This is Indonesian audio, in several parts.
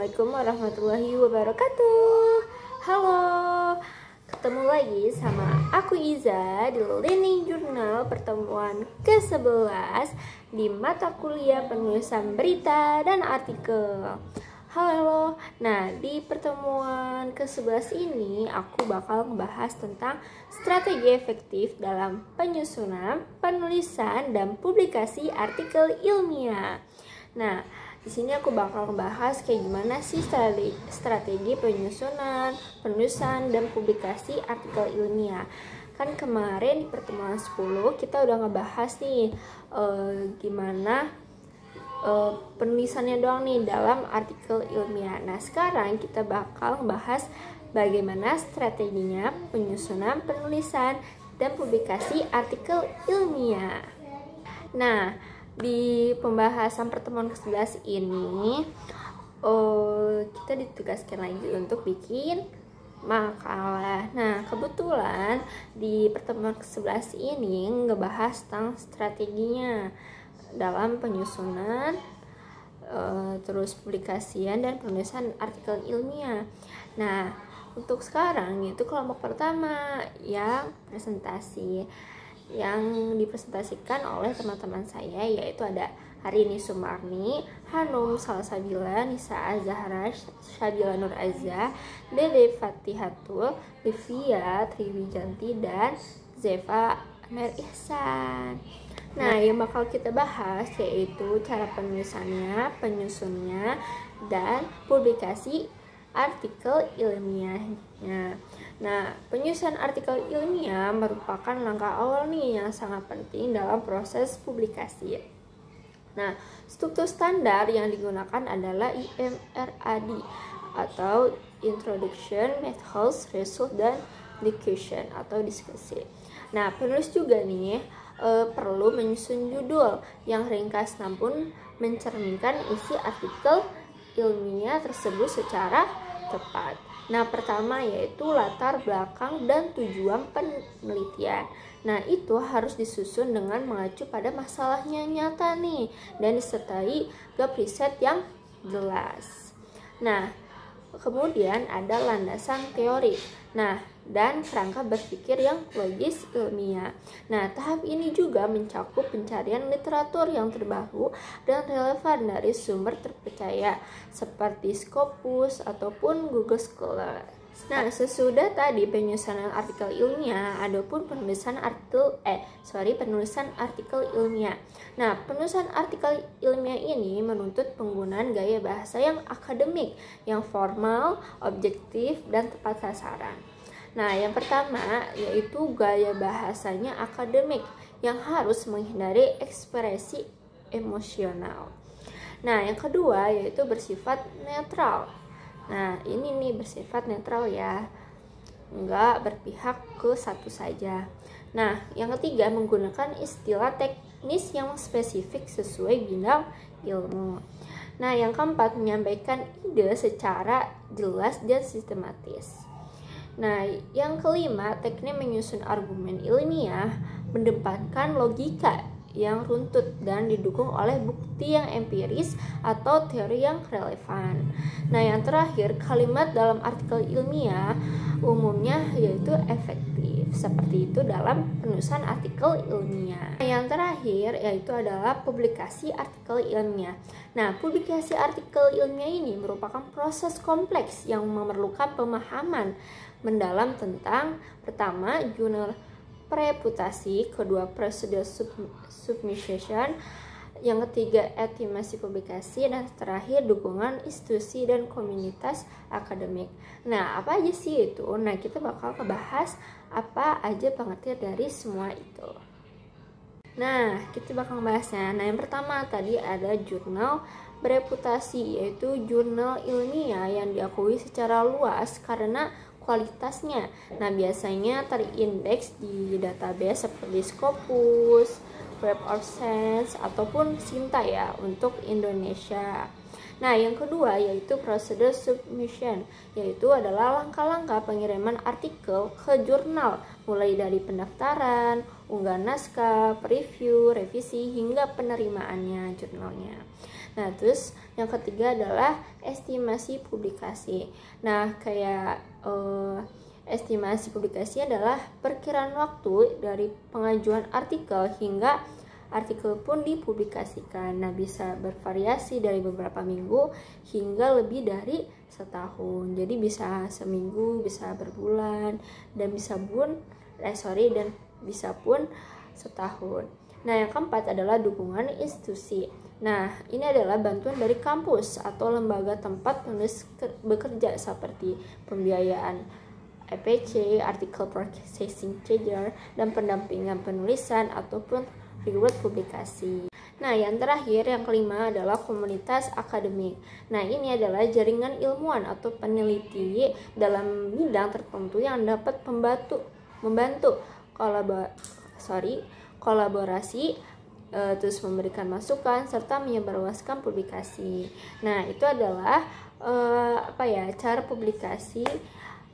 Assalamualaikum warahmatullahi wabarakatuh. Halo, ketemu lagi sama aku Iza di Learning Journal pertemuan ke-11 di mata kuliah penulisan berita dan artikel. Halo, nah di pertemuan ke-11 ini aku bakal membahas tentang strategi efektif dalam penyusunan, penulisan, dan publikasi artikel ilmiah. Nah, di sini aku bakal membahas kayak gimana sih strategi penyusunan, penulisan, dan publikasi artikel ilmiah. Kan kemarin di pertemuan 10 kita udah ngebahas nih gimana penulisannya doang nih dalam artikel ilmiah. Nah, sekarang kita bakal membahas bagaimana strateginya penyusunan, penulisan, dan publikasi artikel ilmiah. Nah, di pembahasan pertemuan ke-11 ini kita ditugaskan lagi untuk bikin makalah. Nah, kebetulan di pertemuan ke-11 ini ngebahas tentang strateginya dalam penyusunan, terus publikasian dan penulisan artikel ilmiah. Nah, untuk sekarang itu kelompok pertama yang presentasi, yang dipresentasikan oleh teman-teman saya, yaitu ada Harini Sumarni, Hanum Salsabila, Nisa Azahra, Syabila Nur Azza, Dede Fatihatul, Livia Triwijanti, dan Zeva Amer Ihsan. Nah, yang bakal kita bahas yaitu cara penulisannya, penyusunnya, dan publikasi artikel ilmiahnya. Nah, penyusunan artikel ilmiah merupakan langkah awal nih yang sangat penting dalam proses publikasi. Nah, struktur standar yang digunakan adalah IMRAD atau Introduction, Methods, Result, dan Discussion atau diskusi. Nah, penulis juga nih perlu menyusun judul yang ringkas namun mencerminkan isi artikel ilmiah tersebut secara tepat. Nah, pertama yaitu latar belakang dan tujuan penelitian. Nah, itu harus disusun dengan mengacu pada masalahnya nyata nih dan disertai gap riset yang jelas. Nah, kemudian ada landasan teori. Nah, dan kerangka berpikir yang logis ilmiah. Nah, tahap ini juga mencakup pencarian literatur yang terbaru dan relevan dari sumber terpercaya seperti Scopus ataupun Google Scholar. Nah, sesudah tadi penyusunan artikel ilmiah, adapun penulisan artikel ilmiah. Nah, penulisan artikel ilmiah ini menuntut penggunaan gaya bahasa yang akademik, yang formal, objektif, dan tepat sasaran. Nah, yang pertama yaitu gaya bahasanya akademik yang harus menghindari ekspresi emosional. Nah, yang kedua yaitu bersifat netral. Nah, ini nih bersifat netral ya, enggak berpihak ke satu saja. Nah, yang ketiga menggunakan istilah teknis yang spesifik sesuai bidang ilmu. Nah, yang keempat menyampaikan ide secara jelas dan sistematis. Nah, yang kelima, teknik menyusun argumen ilmiah mendepankan logika yang runtut dan didukung oleh bukti yang empiris atau teori yang relevan. Nah, yang terakhir, kalimat dalam artikel ilmiah umumnya yaitu efektif. Seperti itu dalam penulisan artikel ilmiah. Nah, yang terakhir yaitu adalah publikasi artikel ilmiah. Nah, publikasi artikel ilmiah ini merupakan proses kompleks yang memerlukan pemahaman mendalam tentang pertama jurnal reputasi, kedua prosedur submission, yang ketiga estimasi publikasi, dan terakhir dukungan institusi dan komunitas akademik. Nah, apa aja sih itu? Nah, kita bakal ngebahas apa aja pengertian dari semua itu. Nah, kita bakal ngebahasnya. Nah, yang pertama tadi ada jurnal bereputasi, yaitu jurnal ilmiah yang diakui secara luas karena kualitasnya. Nah, biasanya terindeks di database seperti Scopus, Web of Science, ataupun Sinta ya untuk Indonesia. Nah, yang kedua yaitu prosedur submission, yaitu adalah langkah-langkah pengiriman artikel ke jurnal, mulai dari pendaftaran, unggahan naskah, preview, revisi, hingga penerimaannya jurnalnya. Nah, terus yang ketiga adalah estimasi publikasi. Nah, kayak estimasi publikasi adalah perkiraan waktu dari pengajuan artikel hingga artikel pun dipublikasikan. Nah, bisa bervariasi dari beberapa minggu hingga lebih dari setahun. Jadi bisa seminggu, bisa berbulan, dan bisa pun setahun. Nah, yang keempat adalah dukungan institusi. Nah, ini adalah bantuan dari kampus atau lembaga tempat penulis bekerja seperti pembiayaan EPC, article processing charger, dan pendampingan penulisan ataupun reward publikasi. Nah, yang terakhir, yang kelima adalah komunitas akademik. Nah, ini adalah jaringan ilmuwan atau peneliti dalam bidang tertentu yang dapat membantu kolaborasi, terus memberikan masukan serta menyebarluaskan publikasi. Nah, itu adalah cara publikasi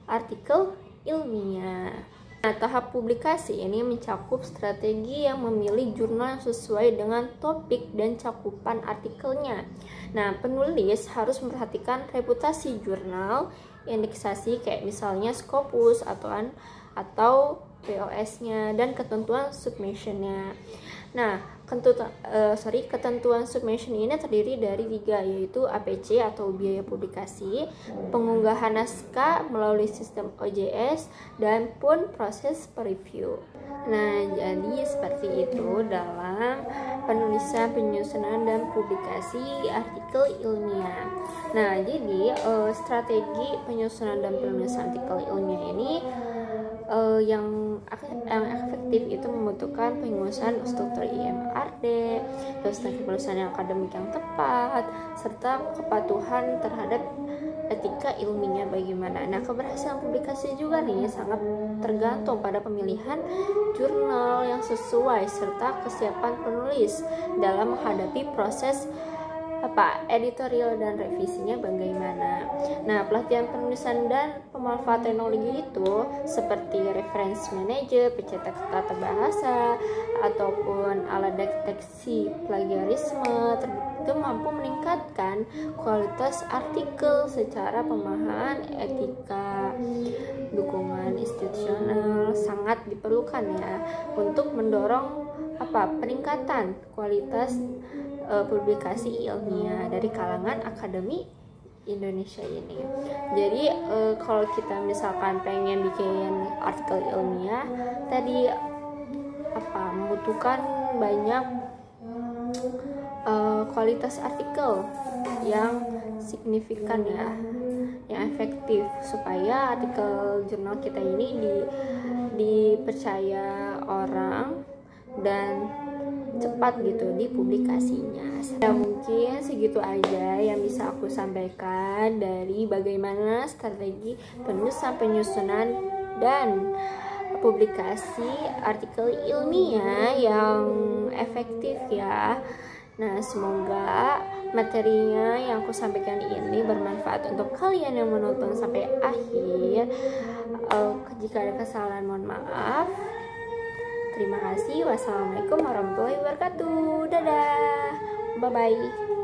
artikel ilmiah. Nah, tahap publikasi ini mencakup strategi yang memilih jurnal yang sesuai dengan topik dan cakupan artikelnya. Nah, penulis harus memperhatikan reputasi jurnal, indeksasi kayak misalnya Scopus atau POS-nya, dan ketentuan submission-nya. Nah, ketentuan submission ini terdiri dari 3, yaitu APC atau biaya publikasi, pengunggahan naskah melalui sistem OJS, dan pun proses preview. Nah, jadi seperti itu dalam penulisan, penyusunan, dan publikasi artikel ilmiah. Nah, jadi strategi penyusunan dan penulisan artikel ilmiah ini yang efektif itu membutuhkan penguasaan struktur IMRD, terus teknik penulisan yang akademik yang tepat, serta kepatuhan terhadap etika ilmiahnya bagaimana. Nah, keberhasilan publikasi juga nih sangat tergantung pada pemilihan jurnal yang sesuai serta kesiapan penulis dalam menghadapi proses editorial dan revisinya bagaimana. Nah, pelatihan penulisan dan pemanfaatan teknologi itu seperti reference manager, pencetak tata bahasa, ataupun alat deteksi plagiarisme itu mampu meningkatkan kualitas artikel secara pemahaman etika. Dukungan institusional sangat diperlukan ya untuk mendorong peningkatan kualitas publikasi ilmiah dari kalangan akademi Indonesia ini. Jadi kalau kita misalkan pengen bikin artikel ilmiah tadi membutuhkan banyak kualitas artikel yang signifikan ya, yang efektif supaya artikel jurnal kita ini dipercaya orang dan cepat gitu di publikasinya. Nah, mungkin segitu aja yang bisa aku sampaikan dari bagaimana strategi penulisan, penyusunan, dan publikasi artikel ilmiah yang efektif ya. Nah, semoga materinya yang aku sampaikan ini bermanfaat untuk kalian yang menonton sampai akhir. Jika ada kesalahan mohon maaf. Terima kasih. Wassalamualaikum warahmatullahi wabarakatuh. Dadah. Bye-bye.